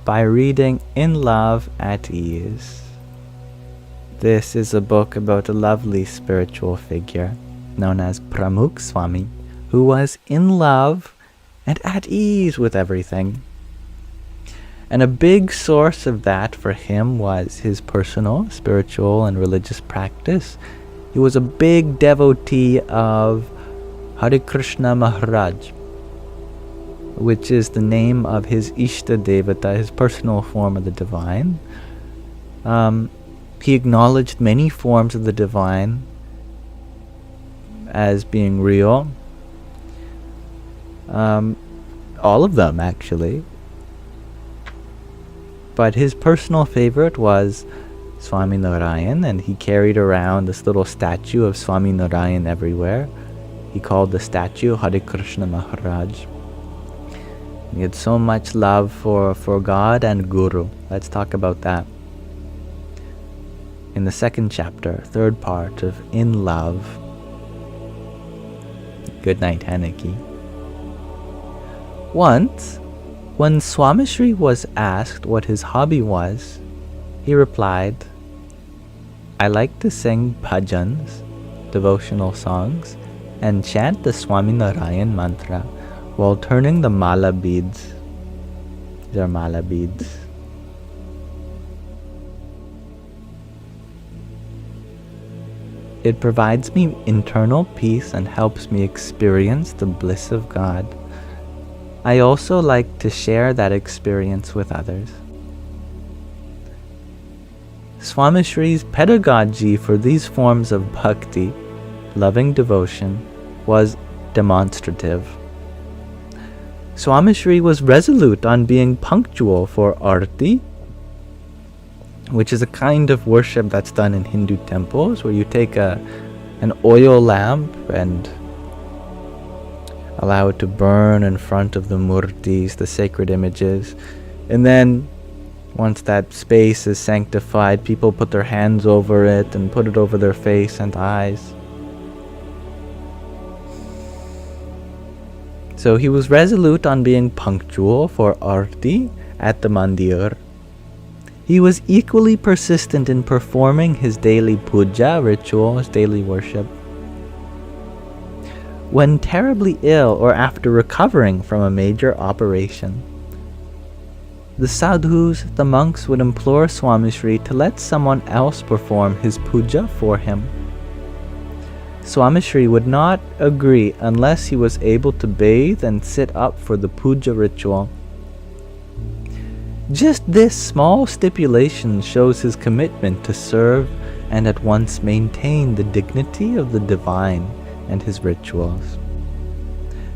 by reading In Love at Ease. This is a book about a lovely spiritual figure known as Pramukh Swami, who was in love and at ease with everything. And a big source of that for him was his personal, spiritual, and religious practice. He was a big devotee of Hare Krishna Maharaj, which is the name of his Ishta Devata, his personal form of the divine. He acknowledged many forms of the divine as being real. All of them, actually. But his personal favorite was Swami Narayan, and he carried around this little statue of Swami Narayan everywhere. He called the statue Hare Krishna Maharaj. He had so much love for God and Guru. Let's talk about that in the second chapter, third part of In Love. Good night, Hanaki. Once, when Swamishri was asked what his hobby was, he replied, "I like to sing bhajans, devotional songs, and chant the Swami Narayan mantra while turning the mala beads." These are mala beads. It provides me internal peace and helps me experience the bliss of God. I also like to share that experience with others. Swamishri's pedagogy for these forms of bhakti, loving devotion, was demonstrative. Swamishri was resolute on being punctual for arti, which is a kind of worship that's done in Hindu temples, where you take an oil lamp and allow it to burn in front of the murtis, the sacred images. And then, once that space is sanctified, people put their hands over it and put it over their face and eyes. So he was resolute on being punctual for arti at the mandir. He was equally persistent in performing his daily puja ritual, his daily worship. When terribly ill or after recovering from a major operation, the sadhus, the monks, would implore Swamishri to let someone else perform his puja for him. Swamishri would not agree unless he was able to bathe and sit up for the puja ritual. Just this small stipulation shows his commitment to serve and at once maintain the dignity of the divine and his rituals.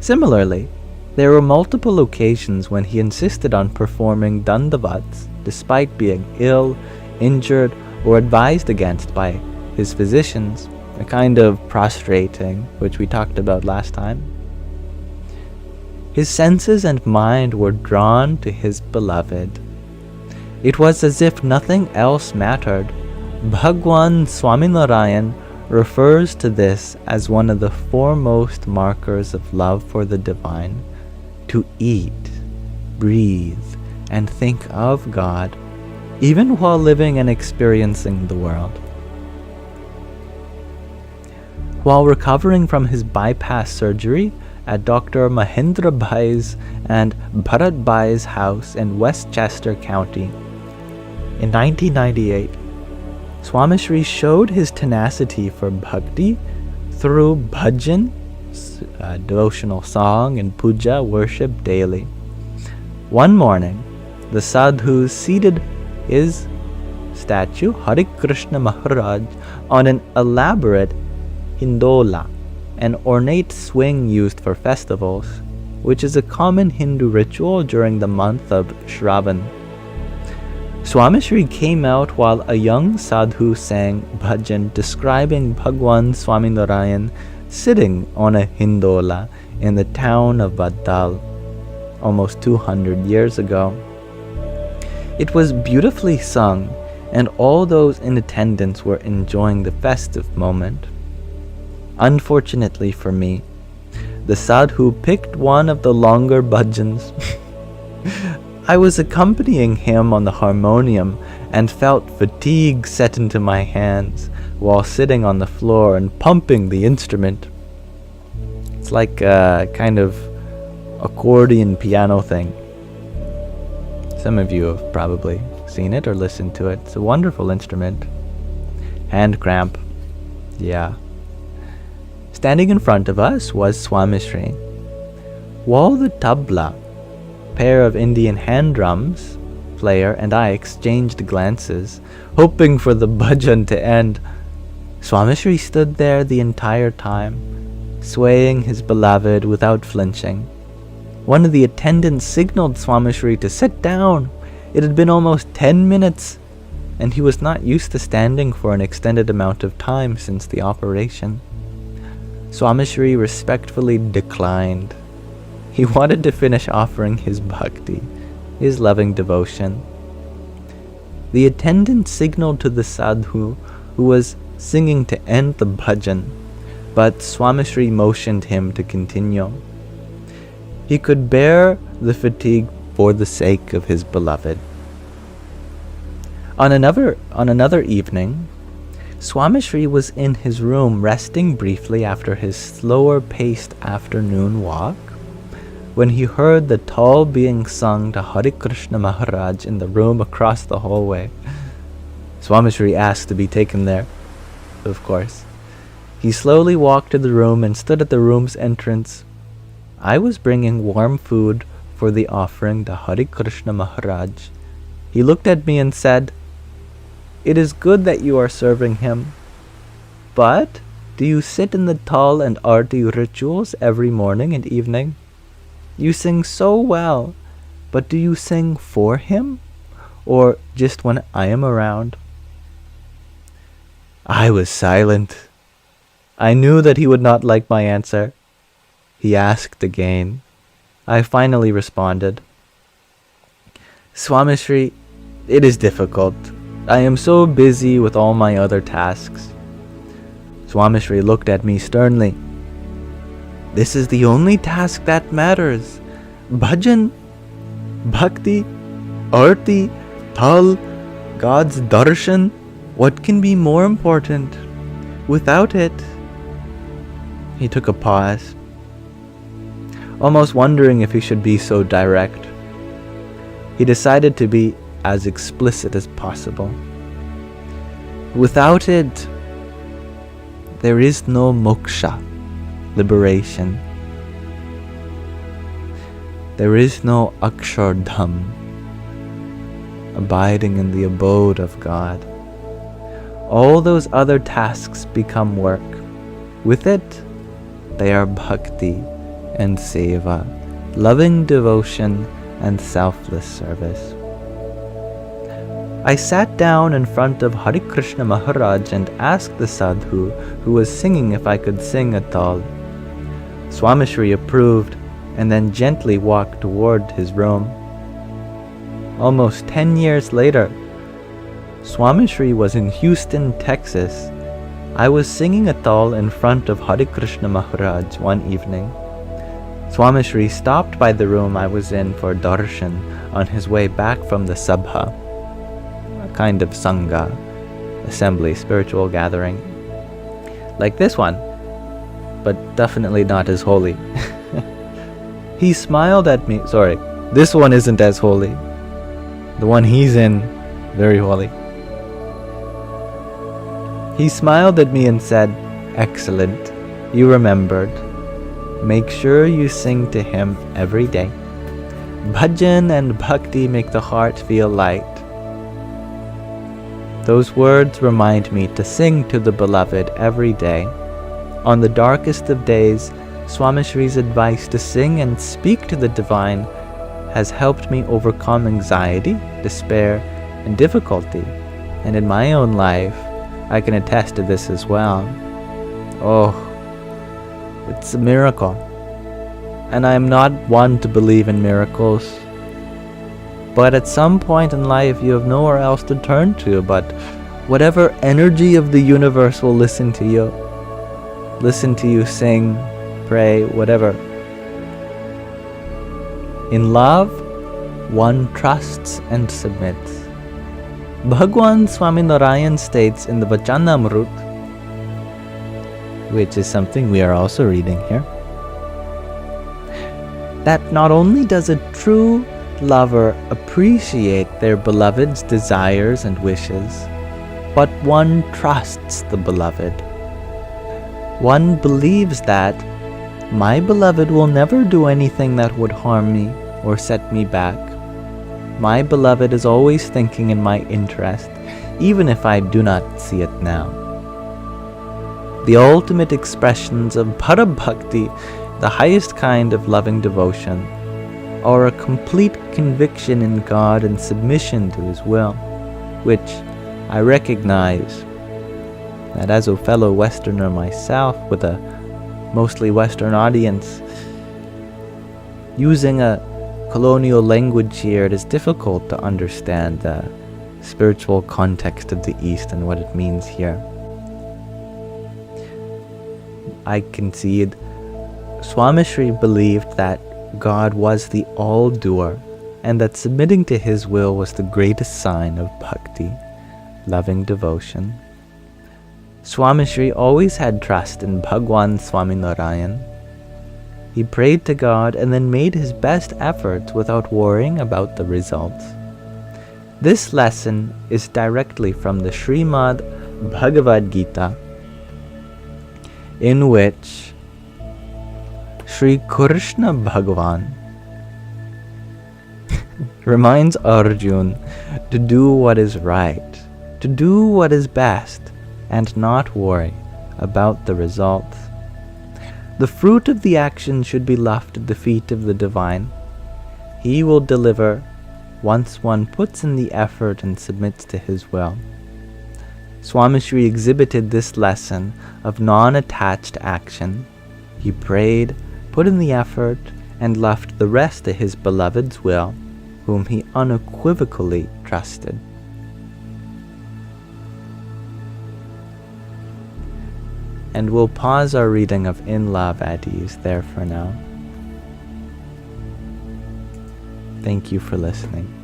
Similarly, there were multiple occasions when he insisted on performing dandavats despite being ill, injured, or advised against by his physicians, a kind of prostrating, which we talked about last time. His senses and mind were drawn to his beloved. It was as if nothing else mattered. Bhagwan Swaminarayan refers to this as one of the foremost markers of love for the divine: to eat, breathe, and think of God, even while living and experiencing the world. While recovering from his bypass surgery at Dr. Mahendra Bhai's and Bharat Bhai's house in Westchester County, in 1998, Swamishri showed his tenacity for bhakti through bhajan, devotional song, and puja worship daily. One morning, the sadhus seated his statue, Hare Krishna Maharaj, on an elaborate hindola, an ornate swing used for festivals, which is a common Hindu ritual during the month of Shravan. Swamishri came out while a young sadhu sang bhajan describing Bhagwan Swaminarayan sitting on a hindola in the town of Baddal almost 200 years ago. It was beautifully sung, and all those in attendance were enjoying the festive moment. Unfortunately for me, the sadhu picked one of the longer bhajans I was accompanying him on the harmonium and felt fatigue set into my hands while sitting on the floor and pumping the instrument. It's like a kind of accordion piano thing. Some of you have probably seen it or listened to it. It's a wonderful instrument. Hand cramp. Yeah. Standing in front of us was Swamishri, while the tabla, pair of Indian hand drums player, and I exchanged glances, hoping for the bhajan to end. Swamishri stood there the entire time, swaying his beloved without flinching. One of the attendants signaled Swamishri to sit down. It had been almost 10 minutes, and he was not used to standing for an extended amount of time since the operation. Swamishri respectfully declined. He wanted to finish offering his bhakti, his loving devotion. The attendant signaled to the sadhu, who was singing, to end the bhajan, but Swamishri motioned him to continue. He could bear the fatigue for the sake of his beloved. On another evening, Swamishri was in his room resting briefly after his slower-paced afternoon walk, when he heard the tal being sung to Hare Krishna Maharaj in the room across the hallway. Swamishri asked to be taken there, of course. He slowly walked to the room and stood at the room's entrance. I was bringing warm food for the offering to Hare Krishna Maharaj. He looked at me and said, "It is good that you are serving him, but do you sit in the tal and arti rituals every morning and evening? You sing so well, but do you sing for him, or just when I am around?" I was silent. I knew that he would not like my answer. He asked again. I finally responded, "Swamishri, it is difficult. I am so busy with all my other tasks." Swamishri looked at me sternly. "This is the only task that matters. Bhajan, bhakti, arti, tal, God's darshan. What can be more important? Without it..." He took a pause, almost wondering if he should be so direct. He decided to be as explicit as possible. "Without it, there is no moksha, liberation. There is no akshardham, abiding in the abode of God. All those other tasks become work. With it, they are bhakti and seva, loving devotion and selfless service." I sat down in front of Hare Krishna Maharaj and asked the sadhu who was singing if I could sing at all. Swamishri approved and then gently walked toward his room. Almost 10 years later, Swamishri was in Houston, Texas. I was singing a tal in front of Hare Krishna Maharaj one evening. Swamishri stopped by the room I was in for darshan on his way back from the sabha, a kind of sangha, assembly, spiritual gathering, like this one, but definitely not as holy. He smiled at me. Sorry, this one isn't as holy. The one he's in, very holy. He smiled at me and said, "Excellent, you remembered. Make sure you sing to him every day. Bhajan and bhakti make the heart feel light." Those words remind me to sing to the beloved every day. On the darkest of days, Swamishri's advice to sing and speak to the divine has helped me overcome anxiety, despair, and difficulty. And in my own life, I can attest to this as well. Oh, it's a miracle. And I am not one to believe in miracles. But at some point in life, you have nowhere else to turn to, but whatever energy of the universe will listen to you. Listen to you sing, pray, whatever. In love, one trusts and submits. Bhagwan Swami Narayan states in the Vachanamrut, which is something we are also reading here, that not only does a true lover appreciate their beloved's desires and wishes, but one trusts the beloved. One believes that my beloved will never do anything that would harm me or set me back. My beloved is always thinking in my interest, even if I do not see it now. The ultimate expressions of Parabhakti, the highest kind of loving devotion, are a complete conviction in God and submission to His will, which I recognize that as a fellow Westerner myself, with a mostly Western audience, using a colonial language here, it is difficult to understand the spiritual context of the East and what it means here. I concede Swamishri believed that God was the all-doer and that submitting to His will was the greatest sign of bhakti, loving devotion. Swamishri always had trust in Bhagwan Swami Narayan. He prayed to God and then made his best efforts without worrying about the results. This lesson is directly from the Srimad Bhagavad Gita, in which Sri Krishna Bhagavan reminds Arjuna to do what is right, to do what is best, and not worry about the results. The fruit of the action should be left at the feet of the Divine. He will deliver once one puts in the effort and submits to His will. Swamishri exhibited this lesson of non-attached action. He prayed, put in the effort, and left the rest to His beloved's will, whom he unequivocally trusted. And we'll pause our reading of In Love at Ease there for now. Thank you for listening.